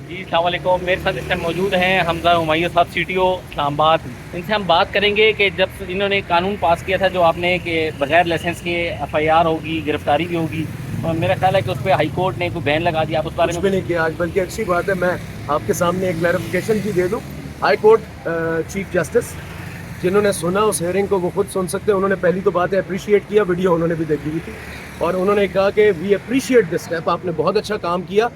جی السلام علیکم. میرے ساتھ اس ٹائم موجود ہیں حمزہ ہمایوں صاحب CTO اسلام آباد. ان سے ہم بات کریں گے کہ جب انہوں نے قانون پاس کیا تھا جو آپ نے کہ بغیر لائسنس کے FIR ہوگی, گرفتاری بھی ہوگی, اور میرا خیال ہے کہ اس پہ ہائی کورٹ نے کوئی بین لگا دیا. آپ اس بارے کچھ میں بھی نہیں کیا آج, بلکہ اچھی بات ہے. میں آپ کے سامنے ایک کلیریفیکیشن بھی دے دوں. ہائی کورٹ چیف جسٹس جنہوں نے سنا اس ہیئرنگ کو وہ خود سن سکتے ہیں. انہوں نے پہلی تو بات ہے اپریشیٹ کیا, ویڈیو انہوں نے بھی دیکھی ہوئی تھی, اور انہوں نے کہا کہ وی اپریشیٹ دس اسٹیپ, آپ نے بہت اچھا کام کیا.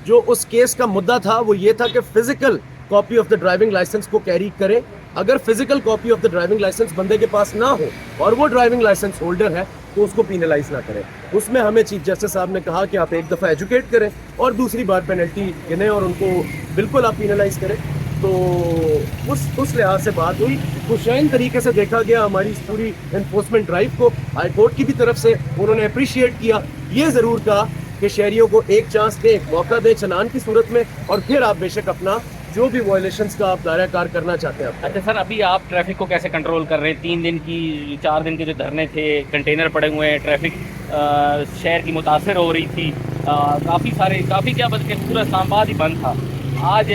جو اس کیس کا مدعا تھا وہ یہ تھا کہ physical copy of the driving license کو کیری کرے. اگر physical copy of the driving license بندے کے پاس نہ ہو اور وہ ڈرائیونگ لائسنس ہولڈر ہے تو اس کو پینلائز نہ کرے. اس میں ہمیں چیف جسٹس صاحب نے کہا کہ آپ ایک دفعہ ایجوکیٹ کریں اور دوسری بار پینلٹی گنیں اور ان کو بالکل آپ پینلائز کریں. تو اس لحاظ سے بات ہوئی. خوشائن طریقے سے دیکھا گیا ہماری اس پوری انفورسمنٹ ڈرائیو کو. ہائی کورٹ کی بھی طرف سے انہوں نے اپریشیٹ کیا. یہ ضرور کہا کہ شہریوں کو ایک چانس دیں, ایک موقع دیں چلان کی صورت میں, اور پھر آپ بے شک اپنا جو بھی وائلیشنز کا آپ دائرہ کار کرنا چاہتے ہیں. اچھا سر, ابھی آپ ٹریفک کو کیسے کنٹرول کر رہے ہیں؟ 3 دن کی 4 دن کے جو دھرنے تھے, کنٹینر پڑے ہوئے ہیں, ٹریفک شہر کی متاثر ہو رہی تھی, کافی کیا بلکہ پورا اسلام آباد ہی بند تھا. آج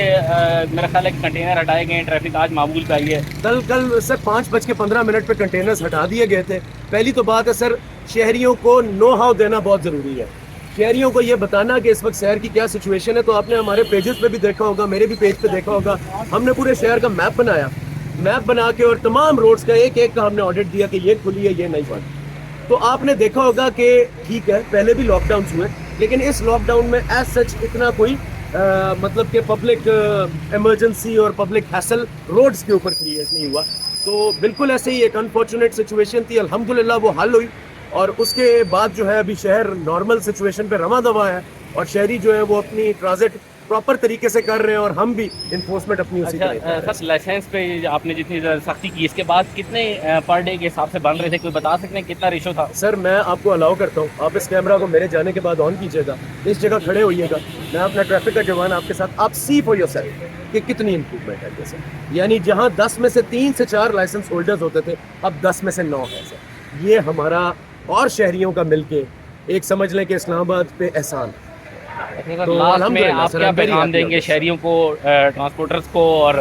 میرا خیال ہے کہ کنٹینر ہٹائے گئے ہیں, ٹریفک آج معمول پہ آئی ہے. کل سر 5:15 پہ کنٹینرز ہٹا دیے گئے تھے. پہلی تو بات ہے سر, شہریوں کو نو ہاؤ دینا بہت ضروری ہے. شہریوں کو یہ بتانا کہ اس وقت شہر کی کیا سچویشن ہے. تو آپ نے ہمارے پیجز پہ بھی دیکھا ہوگا, میرے بھی پیج پہ دیکھا ہوگا, ہم نے پورے شہر کا میپ بنایا. میپ بنا کے اور تمام روڈز کا ایک ایک کا ہم نے آڈٹ دیا کہ یہ کھلی ہے, یہ نہیں بند. تو آپ نے دیکھا ہوگا کہ ٹھیک ہے پہلے بھی لاک ڈاؤنس ہوئے, لیکن اس لاک ڈاؤن میں ایز سچ اتنا کوئی مطلب کہ پبلک ایمرجنسی اور پبلک ہیسل روڈز کے اوپر کریٹ نہیں ہوا. تو بالکل ایسے ہی ایک انفارچونیٹ سچویشن تھی, الحمدللہ وہ حل ہوئی, اور اس کے بعد جو ہے ابھی شہر نارمل سچویشن پہ رواں دوا ہے, اور شہری جو ہے وہ اپنی ٹرانزٹ پراپر طریقے سے کر رہے ہیں, اور ہم بھی انفورسمنٹ اپنی اسی طرح. سر لائسنس پہ آپ نے جتنی سختی کی, اس کے بعد کتنے پر ڈے کے حساب سے بن رہے تھے, کوئی بتا سکتے ہیں کتنا ریشو تھا؟ سر میں آپ کو الاؤ کرتا ہوں, آپ اس کیمرہ کو میرے جانے کے بعد آن کیجیے گا, اس جگہ کھڑے ہوئیے گا, میں اپنا ٹریفک کا جوان آپ کے ساتھ, آپ سی فور یور سیلف کہ کتنی امپروومنٹ ہے. جیسے یعنی جہاں 10 میں سے 3 سے 4 لائسنس ہولڈرز ہوتے تھے, اب 10 میں سے 9 ہے سر. یہ ہمارا اور شہریوں کا مل کے ایک سمجھ لیں کہ اسلام آباد پہ احسان. لاسٹ میں آپ کیا پیغام دیں گے شہریوں کو, ٹرانسپورٹرز کو اور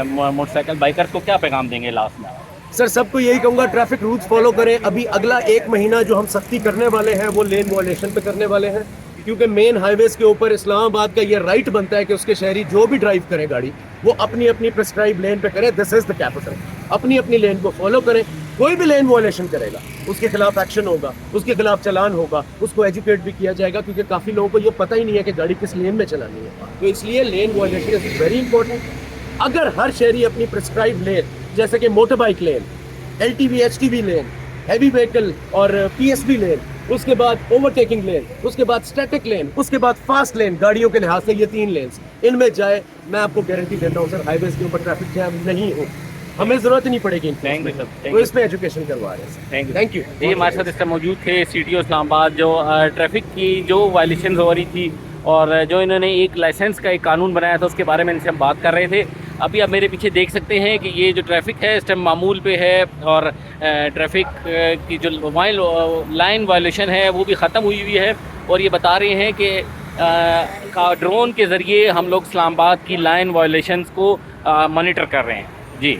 موٹر سائیکل بائکرز کو کیا پیغام دیں گے لاسٹ میں؟ سر سب کو یہی کہوں گا, ٹریفک رولز فالو کریں. ابھی اگلا 1 مہینہ جو ہم سختی کرنے والے ہیں وہ لین وائلیشن پہ کرنے والے ہیں, کیونکہ مین ہائی ویز کے اوپر اسلام آباد کا یہ رائٹ بنتا ہے کہ اس کے شہری جو بھی ڈرائیو کریں گاڑی وہ اپنی اپنی پرسکرائب لین پہ کریں. دس از دا کیپٹل. اپنی اپنی لین کو فالو کریں. کوئی بھی لین وائلیشن کرے گا اس کے خلاف ایکشن ہوگا, اس کے خلاف چلان ہوگا, اس کو ایجوکیٹ بھی کیا جائے گا, کیونکہ کافی لوگوں کو یہ پتہ ہی نہیں ہے کہ گاڑی کس لین میں چلانی ہے. تو اس لیے لین وائلیشن از ویری امپورٹنٹ. اگر ہر شہری اپنی پرسکرائب لین جیسے کہ موٹر بائک لین, LTV HTV لین, ہیوی وہیکل اور PSV لین, اس کے بعد اوور ٹیکنگ لین, اس کے بعد اسٹیٹک لین, اس کے بعد فاسٹ لین, گاڑیوں کے لحاظ سے یہ 3 لینز ان میں جائے, میں آپ کو گارنٹی دیتا ہوں سر ہائی ویز کے اوپر ٹریفک جام نہیں ہو, ہمیں ضرورت نہیں پڑے گی. تو اس پہ ایجوکیشن کروا رہے ہیں. Thank you. جی ہمارے ساتھ اس ٹائم موجود تھے CTO اسلام آباد, جو ٹریفک کی جو وائلیشنز ہو رہی تھی اور جو انہوں نے ایک لائسنس کا ایک قانون بنایا تھا اس کے بارے میں ان سے ہم بات کر رہے تھے. ابھی آپ میرے پیچھے دیکھ سکتے ہیں کہ یہ جو ٹریفک ہے اس ٹائم معمول پہ ہے, اور ٹریفک کی جو لائن وائلیشن ہے وہ بھی ختم ہوئی ہے, اور یہ بتا رہے ہیں کہ ڈرون کے ذریعے ہم لوگ اسلام آباد کی لائن وائلیشنز کو مانیٹر کر رہے ہیں. جی